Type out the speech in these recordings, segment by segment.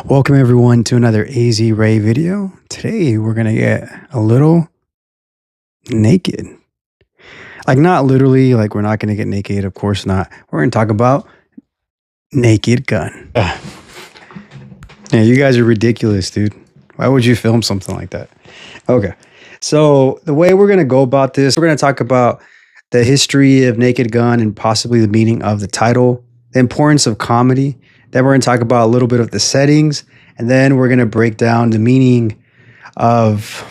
Welcome everyone to another AZ Ray video. Today we're gonna get a little naked. Like not literally, like we're not gonna get naked, of course not. We're gonna talk about Naked Gun. Yeah, you guys are ridiculous, dude. Why would you film something like that? Okay, so the way we're gonna go about this, we're gonna talk about the history of Naked Gun and possibly the meaning of the title, the importance of comedy. Then we're going to talk about a little bit of the settings, and then we're going to break down the meaning of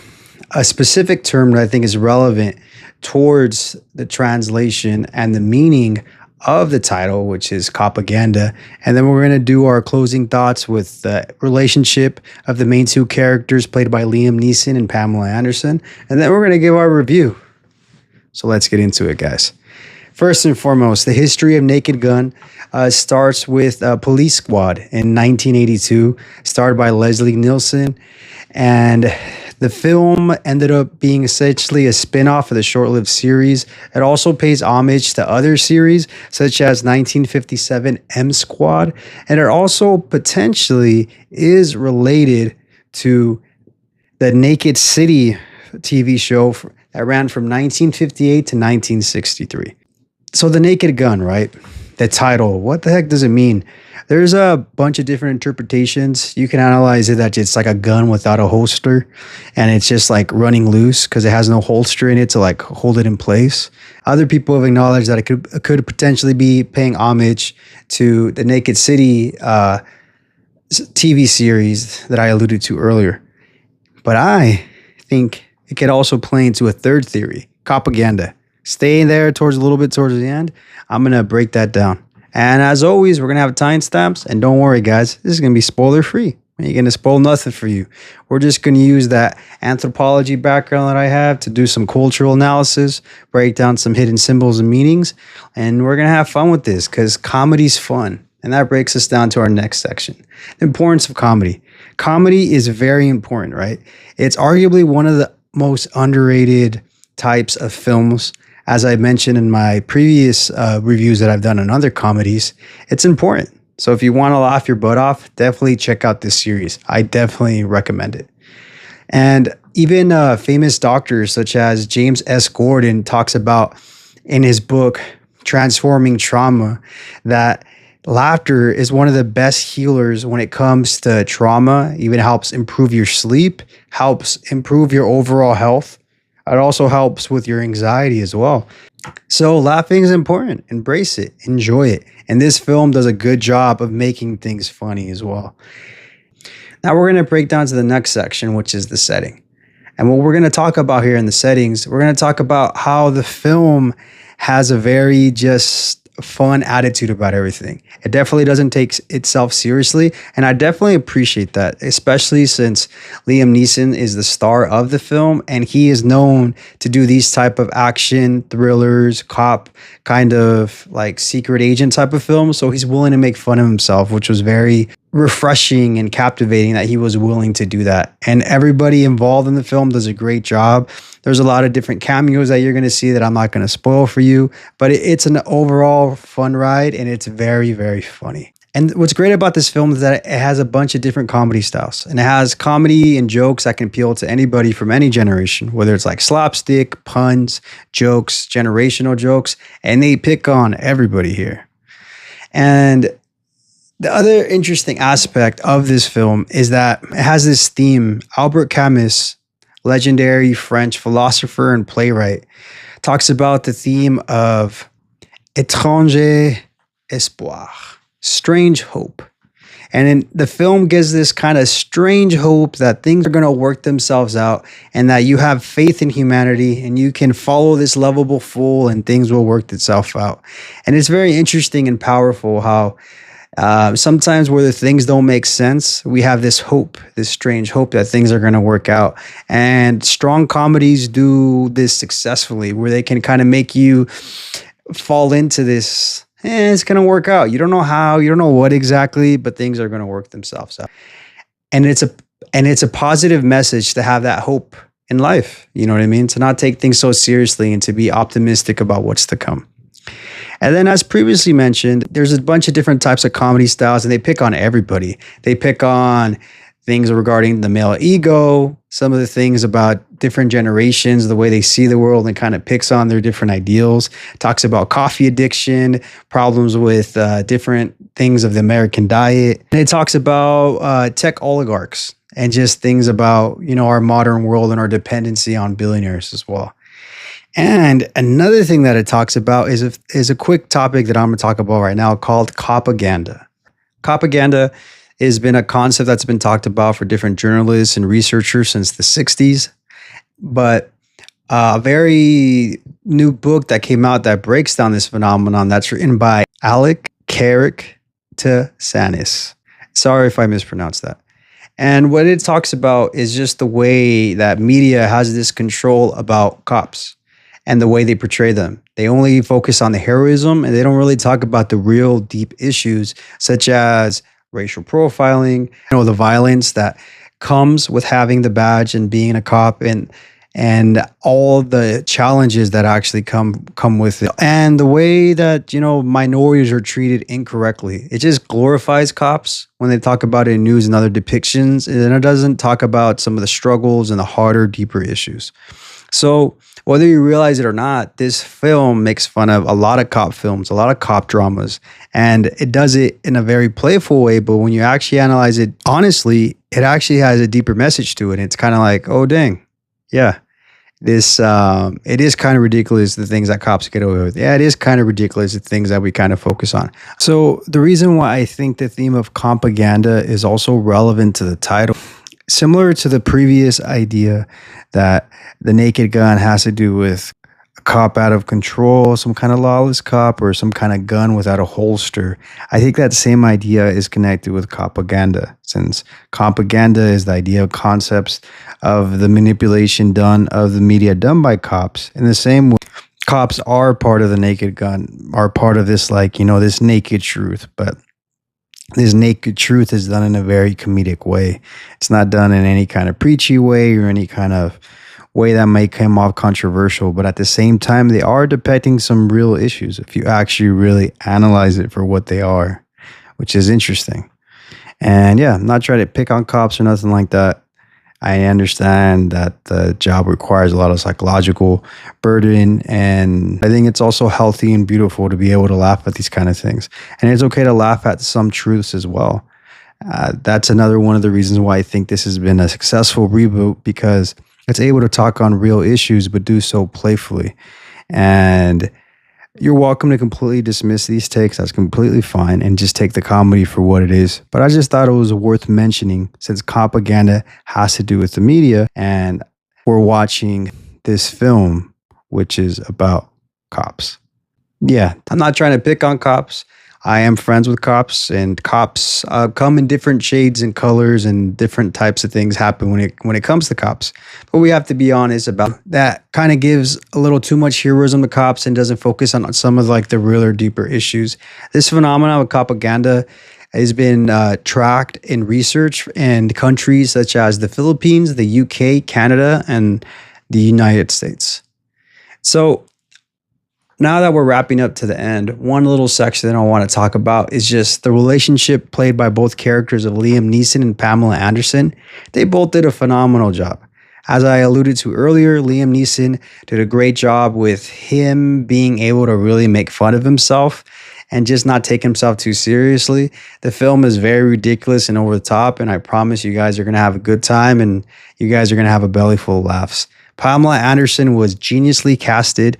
a specific term that I think is relevant towards the translation and the meaning of the title, which is Copaganda. And then we're going to do our closing thoughts with the relationship of the main two characters played by Liam Neeson and Pamela Anderson. And then we're going to give our review. So let's get into it, guys. First and foremost, the history of Naked Gun starts with Police Squad in 1982, starred by Leslie Nielsen. And the film ended up being essentially a spin-off of the short-lived series. It also pays homage to other series, such as 1957 M Squad. And it also potentially is related to the Naked City TV show that ran from 1958 to 1963. So the Naked Gun, right? The title, what the heck does it mean? There's a bunch of different interpretations. You can analyze it that it's like a gun without a holster and it's just like running loose because it has no holster in it to like hold it in place. Other people have acknowledged that it could potentially be paying homage to the Naked City TV series that I alluded to earlier. But I think it could also play into a third theory, Copaganda. Stay there towards the end. I'm going to break that down. And as always, we're going to have timestamps. And don't worry, guys, this is going to be spoiler free. You're going to spoil nothing for you. We're just going to use that anthropology background that I have to do some cultural analysis, break down some hidden symbols and meanings. And we're going to have fun with this because comedy's fun. And that breaks us down to our next section. The importance of comedy. Comedy is very important, right? It's arguably one of the most underrated types of films. As I mentioned in my previous reviews that I've done on other comedies, it's important. So if you want to laugh your butt off, definitely check out this series. I definitely recommend it. And even famous doctors such as James S. Gordon talks about in his book, Transforming Trauma, that laughter is one of the best healers when it comes to trauma. It even helps improve your sleep, helps improve your overall health. It also helps with your anxiety as well. So laughing is important. Embrace it. Enjoy it. And this film does a good job of making things funny as well. Now we're going to break down to the next section, which is the setting. And what we're going to talk about here in the settings, we're going to talk about how the film has a very just fun attitude about everything. It definitely doesn't take itself seriously, and I definitely appreciate that, especially since Liam Neeson is the star of the film and he is known to do these type of action thrillers, cop kind of like secret agent type of films. So he's willing to make fun of himself, which was very refreshing and captivating that he was willing to do that. And everybody involved in the film does a great job. There's a lot of different cameos that you're going to see that I'm not going to spoil for you, but it's an overall fun ride and it's very, very funny. And what's great about this film is that it has a bunch of different comedy styles, and it has comedy and jokes that can appeal to anybody from any generation, whether it's like slapstick, puns, jokes, generational jokes, and they pick on everybody here. And the other interesting aspect of this film is that it has this theme. Albert Camus, legendary French philosopher and playwright, talks about the theme of etrange espoir, strange hope. And then the film gives this kind of strange hope that things are going to work themselves out and that you have faith in humanity and you can follow this lovable fool and things will work itself out. And it's very interesting and powerful how sometimes where the things don't make sense, we have this hope, this strange hope that things are going to work out. And strong comedies do this successfully, where they can kind of make you fall into this, it's going to work out. You don't know how, you don't know what exactly, but things are going to work themselves out. And it's a positive message to have that hope in life. You know what I mean? To not take things so seriously and to be optimistic about what's to come. And then, as previously mentioned, there's a bunch of different types of comedy styles, and they pick on everybody. They pick on things regarding the male ego, some of the things about different generations, the way they see the world, and kind of picks on their different ideals. Talks about coffee addiction, problems with different things of the American diet. And it talks about tech oligarchs and just things about, our modern world and our dependency on billionaires as well. And another thing that it talks about is a quick topic that I'm going to talk about right now called Copaganda. Copaganda has been a concept that's been talked about for different journalists and researchers since the 60s. But a very new book that came out that breaks down this phenomenon that's written by Alec Karakatsanis. Sorry if I mispronounced that. And what it talks about is just the way that media has this control about cops and the way they portray them. They only focus on the heroism, and they don't really talk about the real deep issues, such as racial profiling, the violence that comes with having the badge and being a cop, and all the challenges that actually come with it, and the way that minorities are treated incorrectly. It just glorifies cops when they talk about it in news and other depictions, and it doesn't talk about some of the struggles and the harder, deeper issues. So whether you realize it or not, this film makes fun of a lot of cop films, a lot of cop dramas, and it does it in a very playful way. But when you actually analyze it honestly, it actually has a deeper message to it. It's kind of like, oh, dang. Yeah, it is kind of ridiculous, the things that cops get away with. Yeah, it is kind of ridiculous, the things that we kind of focus on. So the reason why I think the theme of Copaganda is also relevant to the title, similar to the previous idea that the naked gun has to do with a cop out of control, some kind of lawless cop, or some kind of gun without a holster. I think that same idea is connected with Copaganda, since Copaganda is the idea of concepts of the manipulation done of the media done by cops. In the same way, cops are part of the naked gun, are part of this, this naked truth, but this naked truth is done in a very comedic way. It's not done in any kind of preachy way or any kind of way that may come off controversial, but at the same time, they are depicting some real issues if you actually really analyze it for what they are, which is interesting. And yeah, I'm not trying to pick on cops or nothing like that. I understand that the job requires a lot of psychological burden, and I think it's also healthy and beautiful to be able to laugh at these kind of things. And it's okay to laugh at some truths as well. That's another one of the reasons why I think this has been a successful reboot, because it's able to talk on real issues, but do so playfully. And you're welcome to completely dismiss these takes. That's completely fine, and just take the comedy for what it is. But I just thought it was worth mentioning, since Copaganda has to do with the media, and we're watching this film, which is about cops. Yeah, I'm not trying to pick on cops. I am friends with cops, and cops come in different shades and colors, and different types of things happen when it comes to cops. But we have to be honest about that. Kind of gives a little too much heroism to cops and doesn't focus on some of the realer, deeper issues. This phenomenon of Copaganda has been tracked in research in countries such as the Philippines, the UK, Canada, and the United States. So now that we're wrapping up to the end, one little section that I want to talk about is just the relationship played by both characters of Liam Neeson and Pamela Anderson. They both did a phenomenal job. As I alluded to earlier, Liam Neeson did a great job with him being able to really make fun of himself and just not take himself too seriously. The film is very ridiculous and over the top, and I promise you guys are going to have a good time, and you guys are going to have a belly full of laughs. Pamela Anderson was geniusly casted.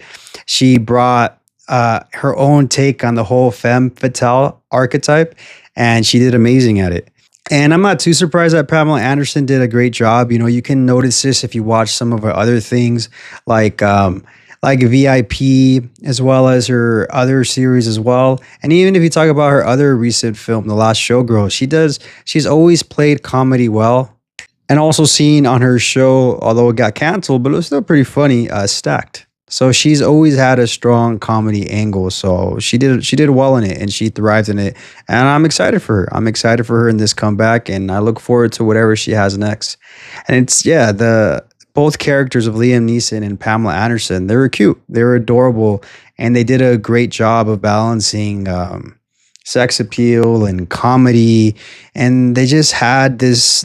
She brought her own take on the whole femme fatale archetype, and she did amazing at it. And I'm not too surprised that Pamela Anderson did a great job. You can notice this if you watch some of her other things, like VIP, as well as her other series as well. And even if you talk about her other recent film, The Last Showgirl, she's always played comedy well. And also seen on her show, although it got canceled, but it was still pretty funny, Stacked. So she's always had a strong comedy angle. So she did well in it, and she thrived in it. And I'm excited for her. I'm excited for her in this comeback, and I look forward to whatever she has next. And both characters of Liam Neeson and Pamela Anderson, they were cute. They were adorable. and they did a great job of balancing sex appeal and comedy, and they just had this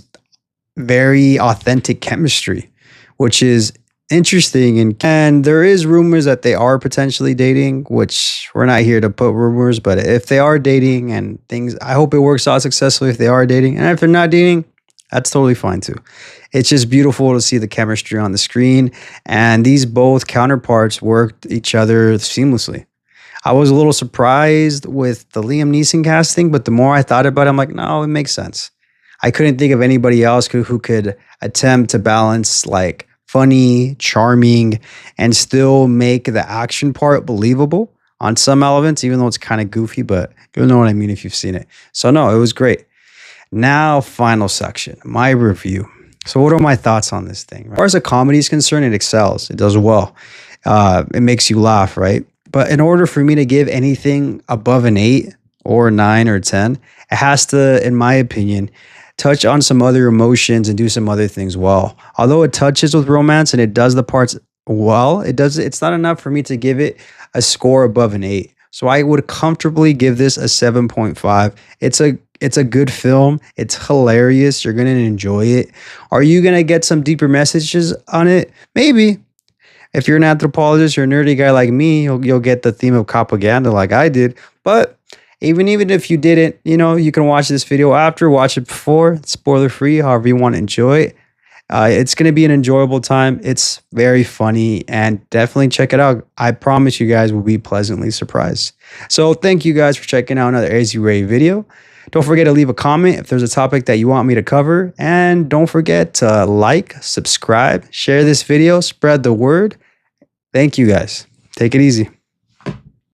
very authentic chemistry, which is interesting. And there is rumors that they are potentially dating, which we're not here to put rumors, but if they are dating and things, I hope it works out successfully if they are dating. And if they're not dating, that's totally fine too. It's just beautiful to see the chemistry on the screen, and these both counterparts worked each other seamlessly. I was a little surprised with the Liam Neeson casting, but the more I thought about it, I'm like, no, it makes sense. I couldn't think of anybody else who could attempt to balance like funny, charming, and still make the action part believable on some elements, even though it's kind of goofy, but you'll know what I mean if you've seen it. So no, it was great. Now, final section, my review. So what are my thoughts on this thing? As far as a comedy is concerned, it excels. It does well. It makes you laugh, right? But in order for me to give anything above an 8 or 9 or 10, it has to, in my opinion, touch on some other emotions and do some other things well. Although it touches with romance and it does the parts well, it's not enough for me to give it a score above an 8. So I would comfortably give this a 7.5. It's a good film. It's hilarious. You're going to enjoy it. Are you going to get some deeper messages on it? Maybe. If you're an anthropologist or a nerdy guy like me, you'll get the theme of Copaganda like I did. But even if you didn't, you can watch this video after, watch it before. It's spoiler free, however you want to enjoy it. It's going to be an enjoyable time. It's very funny, and definitely check it out. I promise you guys will be pleasantly surprised. So thank you guys for checking out another AZ Ray video. Don't forget to leave a comment if there's a topic that you want me to cover. And don't forget to like, subscribe, share this video, spread the word. Thank you guys. Take it easy.